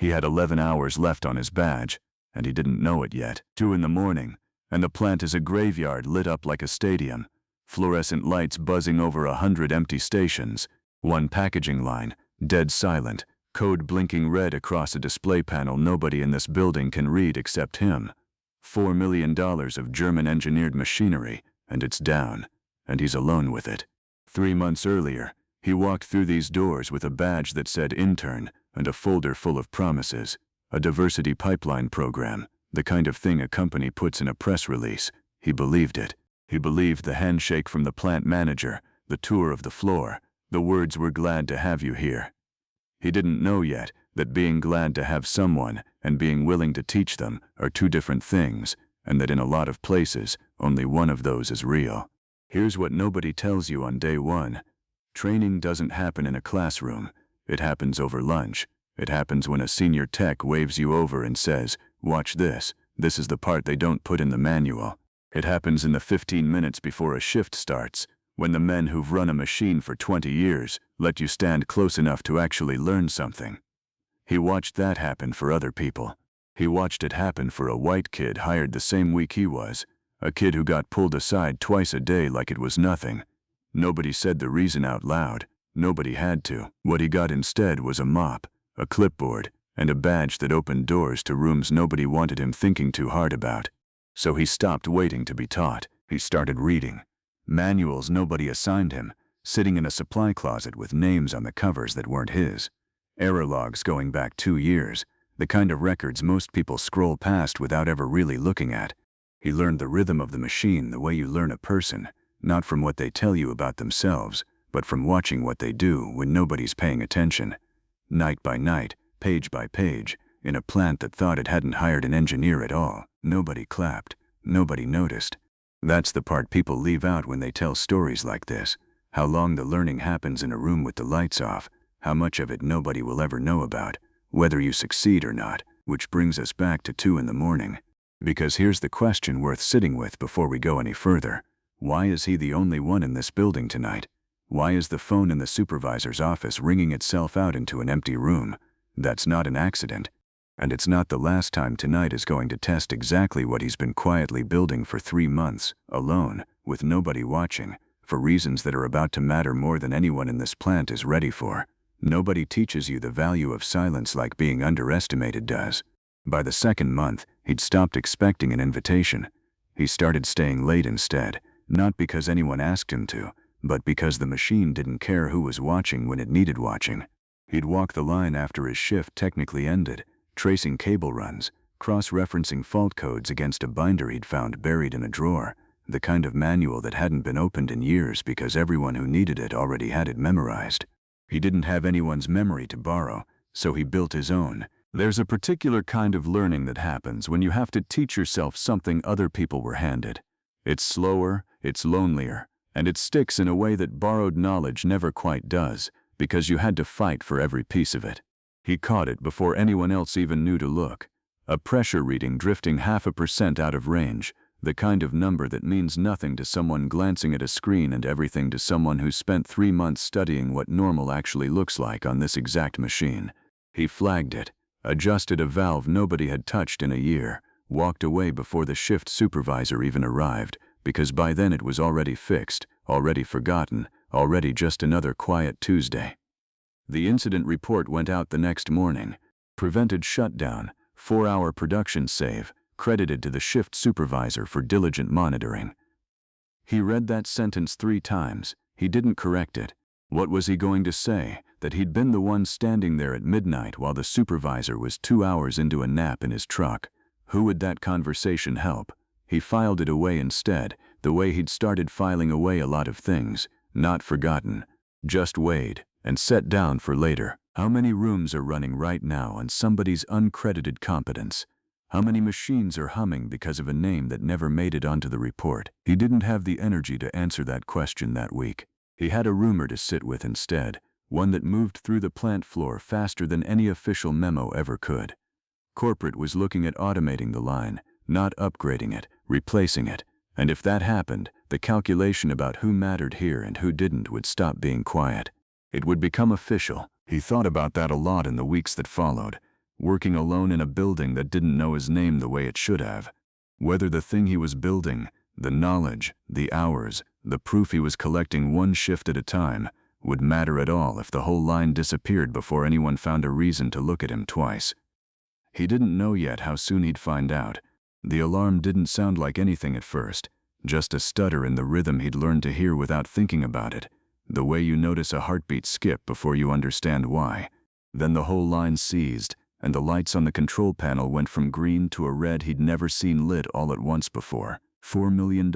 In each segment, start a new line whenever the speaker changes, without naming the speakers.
He had 11 hours left on his badge, and he didn't know it yet. 2 in the morning, and the plant is a graveyard lit up like a stadium. Fluorescent lights buzzing over 100 empty stations. One packaging line, dead silent, code blinking red across a display panel nobody in this building can read except him. $4 million of German-engineered machinery, and it's down, and he's alone with it. 3 months earlier, he walked through these doors with a badge that said Intern and a folder full of promises, a diversity pipeline program, the kind of thing a company puts in a press release. He believed it. He believed the handshake from the plant manager, the tour of the floor, the words "we're glad to have you here." He didn't know yet that being glad to have someone and being willing to teach them are two different things, and that in a lot of places, only one of those is real. Here's what nobody tells you on day one. Training doesn't happen in a classroom. It happens over lunch. It happens when a senior tech waves you over and says, "Watch this. This is the part they don't put in the manual." It happens in the 15 minutes before a shift starts, when the men who've run a machine for 20 years let you stand close enough to actually learn something. He watched that happen for other people. He watched it happen for a white kid hired the same week he was, a kid who got pulled aside twice a day like it was nothing. Nobody said the reason out loud. Nobody had to. What he got instead was a mop, a clipboard, and a badge that opened doors to rooms nobody wanted him thinking too hard about. So he stopped waiting to be taught. He started reading. Manuals nobody assigned him, sitting in a supply closet with names on the covers that weren't his. Error logs going back 2 years, the kind of records most people scroll past without ever really looking at. He learned the rhythm of the machine the way you learn a person, not from what they tell you about themselves, but from watching what they do when nobody's paying attention. Night by night, page by page, in a plant that thought it hadn't hired an engineer at all, nobody clapped, nobody noticed. That's the part people leave out when they tell stories like this. How long the learning happens in a room with the lights off, how much of it nobody will ever know about, whether you succeed or not, which brings us back to 2 in the morning. Because here's the question worth sitting with before we go any further. Why is he the only one in this building tonight? Why is the phone in the supervisor's office ringing itself out into an empty room? That's not an accident. And it's not the last time tonight is going to test exactly what he's been quietly building for 3 months, alone, with nobody watching, for reasons that are about to matter more than anyone in this plant is ready for. Nobody teaches you the value of silence like being underestimated does. By the 2nd month, he'd stopped expecting an invitation. He started staying late instead, not because anyone asked him to, but because the machine didn't care who was watching when it needed watching. He'd walk the line after his shift technically ended, tracing cable runs, cross-referencing fault codes against a binder he'd found buried in a drawer, the kind of manual that hadn't been opened in years because everyone who needed it already had it memorized. He didn't have anyone's memory to borrow, so he built his own. There's a particular kind of learning that happens when you have to teach yourself something other people were handed. It's slower, it's lonelier, and it sticks in a way that borrowed knowledge never quite does, because you had to fight for every piece of it. He caught it before anyone else even knew to look. A pressure reading drifting 0.5% out of range, the kind of number that means nothing to someone glancing at a screen and everything to someone who spent 3 months studying what normal actually looks like on this exact machine. He flagged it, adjusted a valve nobody had touched in a year, walked away before the shift supervisor even arrived, because by then it was already fixed, already forgotten, already just another quiet Tuesday. The incident report went out the next morning. Prevented shutdown, 4-hour production save, credited to the shift supervisor for diligent monitoring. He read that sentence 3 times. He didn't correct it. What was he going to say? That he'd been the one standing there at midnight while the supervisor was 2 hours into a nap in his truck. Who would that conversation help? He filed it away instead, the way he'd started filing away a lot of things, not forgotten, just weighed and set down for later. How many rooms are running right now on somebody's uncredited competence? How many machines are humming because of a name that never made it onto the report? He didn't have the energy to answer that question that week. He had a rumor to sit with instead, one that moved through the plant floor faster than any official memo ever could. Corporate was looking at automating the line, not upgrading it, replacing it, and if that happened, the calculation about who mattered here and who didn't would stop being quiet. It would become official. He thought about that a lot in the weeks that followed. working alone in a building that didn't know his name the way it should have. Whether the thing he was building, the knowledge, the hours, the proof he was collecting one shift at a time, would matter at all if the whole line disappeared before anyone found a reason to look at him twice. He didn't know yet how soon he'd find out. The alarm didn't sound like anything at first, just a stutter in the rhythm he'd learned to hear without thinking about it, the way you notice a heartbeat skip before you understand why. Then the whole line seized, and the lights on the control panel went from green to a red he'd never seen lit all at once before. $4 million,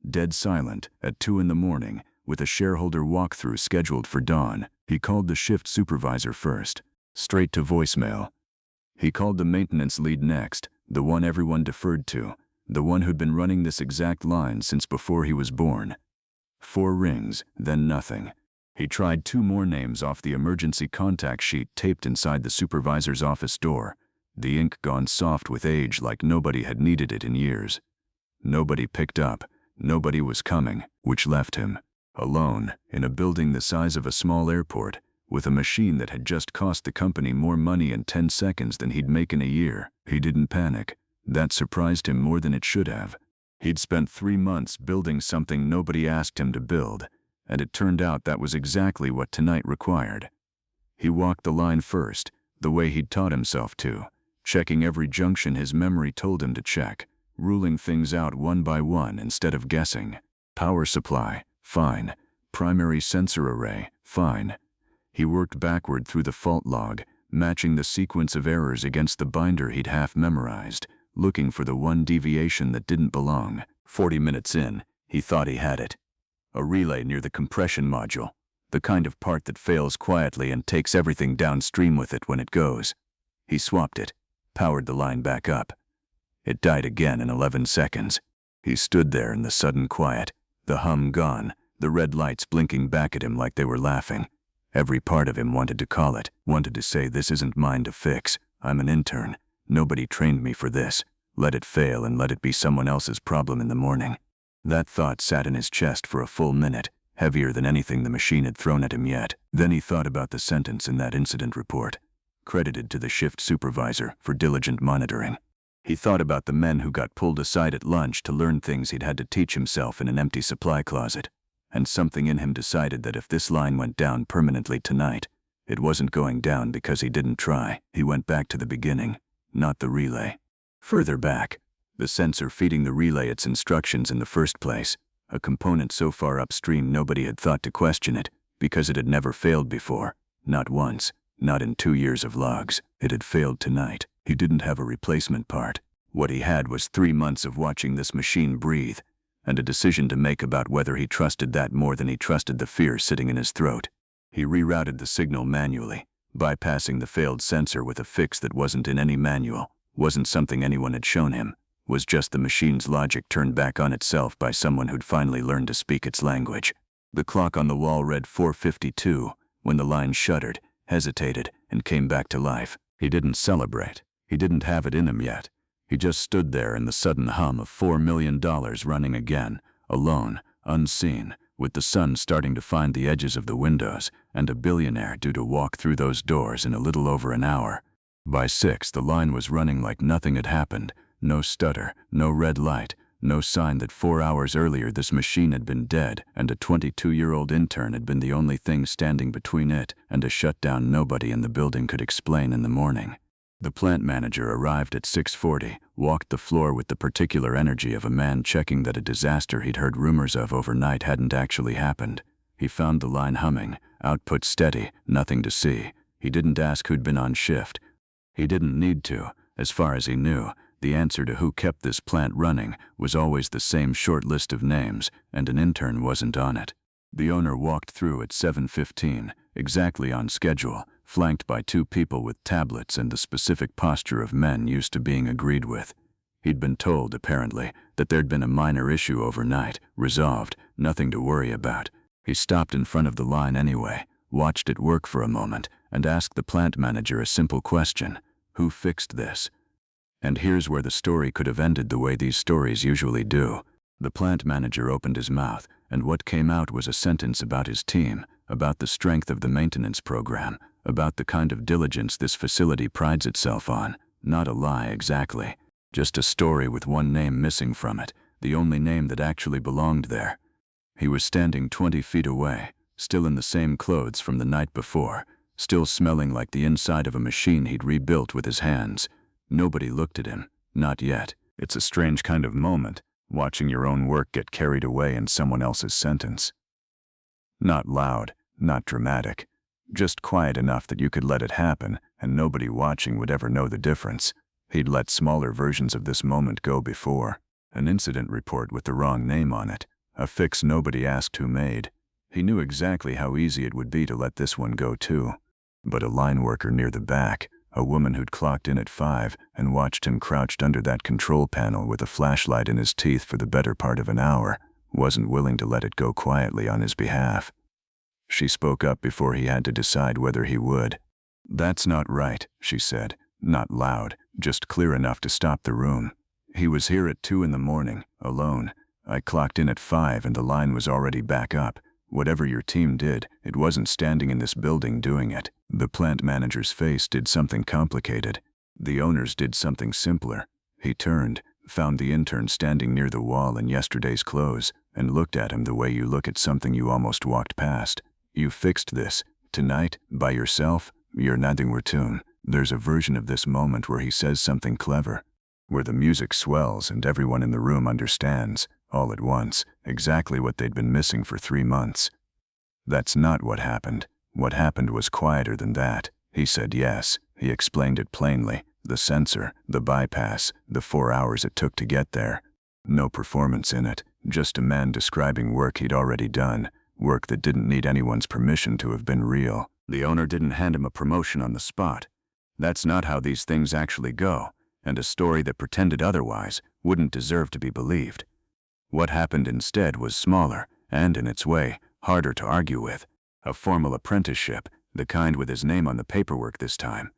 dead silent, at 2 in the morning, with a shareholder walkthrough scheduled for dawn. He called the shift supervisor first, straight to voicemail. He called the maintenance lead next, the one everyone deferred to, the one who'd been running this exact line since before he was born. 4 rings, then nothing. He tried 2 more names off the emergency contact sheet taped inside the supervisor's office door, the ink gone soft with age like nobody had needed it in years. Nobody picked up, nobody was coming, which left him alone in a building the size of a small airport, with a machine that had just cost the company more money in 10 seconds than he'd make in a year. He didn't panic. That surprised him more than it should have. He'd spent 3 months building something nobody asked him to build, and it turned out that was exactly what tonight required. He walked the line first, the way he'd taught himself to, checking every junction his memory told him to check, ruling things out one by one instead of guessing. Power supply, fine. Primary sensor array, fine. He worked backward through the fault log, matching the sequence of errors against the binder he'd half memorized, looking for the one deviation that didn't belong. 40 minutes in, he thought he had it. A relay near the compression module, the kind of part that fails quietly and takes everything downstream with it when it goes. He swapped it, powered the line back up. It died again in 11 seconds. He stood there in the sudden quiet, the hum gone, the red lights blinking back at him like they were laughing. Every part of him wanted to call it, wanted to say, "This isn't mine to fix. I'm an intern. Nobody trained me for this. Let it fail and let it be someone else's problem in the morning." That thought sat in his chest for a full minute, heavier than anything the machine had thrown at him yet. Then he thought about the sentence in that incident report, credited to the shift supervisor for diligent monitoring. He thought about the men who got pulled aside at lunch to learn things he'd had to teach himself in an empty supply closet. And something in him decided that if this line went down permanently tonight, it wasn't going down because he didn't try. He went back to the beginning, not the relay. Further back, the sensor feeding the relay its instructions in the first place, a component so far upstream nobody had thought to question it, because it had never failed before, not once, not in 2 years of logs. It had failed tonight. He didn't have a replacement part. What he had was 3 months of watching this machine breathe, and a decision to make about whether he trusted that more than he trusted the fear sitting in his throat. He rerouted the signal manually, bypassing the failed sensor with a fix that wasn't in any manual, wasn't something anyone had shown him, was just the machine's logic turned back on itself by someone who'd finally learned to speak its language. The clock on the wall read 4:52 when the line shuddered, hesitated, and came back to life. He didn't celebrate. He didn't have it in him yet. He just stood there in the sudden hum of $4 million running again, alone, unseen, with the sun starting to find the edges of the windows, and a billionaire due to walk through those doors in a little over an hour. By 6, the line was running like nothing had happened. No stutter, no red light, no sign that 4 hours earlier this machine had been dead and a 22-year-old intern had been the only thing standing between it and a shutdown nobody in the building could explain in the morning. The plant manager arrived at 6:40, walked the floor with the particular energy of a man checking that a disaster he'd heard rumors of overnight hadn't actually happened. He found the line humming, output steady, nothing to see. He didn't ask who'd been on shift. He didn't need to. As far as he knew, the answer to who kept this plant running was always the same short list of names, and an intern wasn't on it. The owner walked through at 7:15, exactly on schedule, flanked by 2 people with tablets and the specific posture of men used to being agreed with. He'd been told, apparently, that there'd been a minor issue overnight, resolved, nothing to worry about. He stopped in front of the line anyway, watched it work for a moment, and asked the plant manager a simple question: who fixed this? And here's where the story could have ended the way these stories usually do. The plant manager opened his mouth, and what came out was a sentence about his team, about the strength of the maintenance program, about the kind of diligence this facility prides itself on. Not a lie exactly, just a story with one name missing from it, the only name that actually belonged there. He was standing 20 feet away, still in the same clothes from the night before, still smelling like the inside of a machine he'd rebuilt with his hands. Nobody looked at him, not yet. It's a strange kind of moment, watching your own work get carried away in someone else's sentence. Not loud, not dramatic, just quiet enough that you could let it happen and nobody watching would ever know the difference. He'd let smaller versions of this moment go before. An incident report with the wrong name on it, a fix nobody asked who made. He knew exactly how easy it would be to let this one go too. But a line worker near the back, a woman who'd clocked in at 5 and watched him crouched under that control panel with a flashlight in his teeth for the better part of an hour, wasn't willing to let it go quietly on his behalf. She spoke up before he had to decide whether he would. "That's not right," she said, not loud, just clear enough to stop the room. "He was here at 2 in the morning, alone. I clocked in at 5 and the line was already back up. Whatever your team did, it wasn't standing in this building doing it." The plant manager's face did something complicated. The owners did something simpler. He turned, found the intern standing near the wall in yesterday's clothes, and looked at him the way you look at something you almost walked past. "You fixed this, tonight, by yourself?" You're nodding Tune. There's a version of this moment where he says something clever, where the music swells and everyone in the room understands, all at once, exactly what they'd been missing for 3 months. "That's not what happened. What happened was quieter than that." He said yes. He explained it plainly. The sensor, the bypass, the 4 hours it took to get there. No performance in it, just a man describing work he'd already done, work that didn't need anyone's permission to have been real. The owner didn't hand him a promotion on the spot. That's not how these things actually go, and a story that pretended otherwise wouldn't deserve to be believed. What happened instead was smaller, and in its way, harder to argue with. A formal apprenticeship, the kind with his name on the paperwork this time.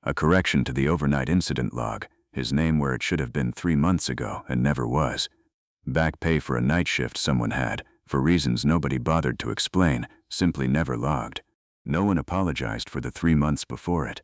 A correction to the overnight incident log, his name where it should have been 3 months ago and never was. Back pay for a night shift someone had, for reasons nobody bothered to explain, simply never logged. No one apologized for the 3 months before it.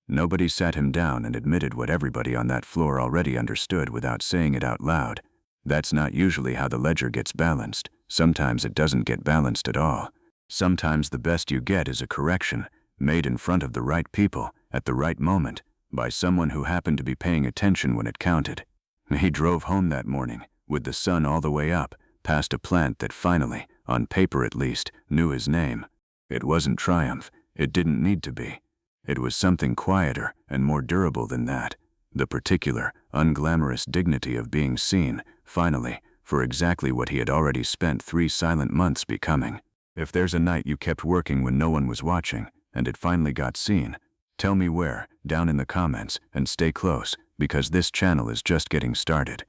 Nobody sat him down and admitted what everybody on that floor already understood without saying it out loud. That's not usually how the ledger gets balanced. Sometimes it doesn't get balanced at all. Sometimes the best you get is a correction, made in front of the right people, at the right moment, by someone who happened to be paying attention when it counted. He drove home that morning, with the sun all the way up, past a plant that finally, on paper at least, knew his name. It wasn't triumph. It didn't need to be. It was something quieter and more durable than that. The particular, unglamorous dignity of being seen, finally, for exactly what he had already spent 3 silent months becoming. If there's a night you kept working when no one was watching, and it finally got seen, tell me where, down in the comments, and stay close, because this channel is just getting started.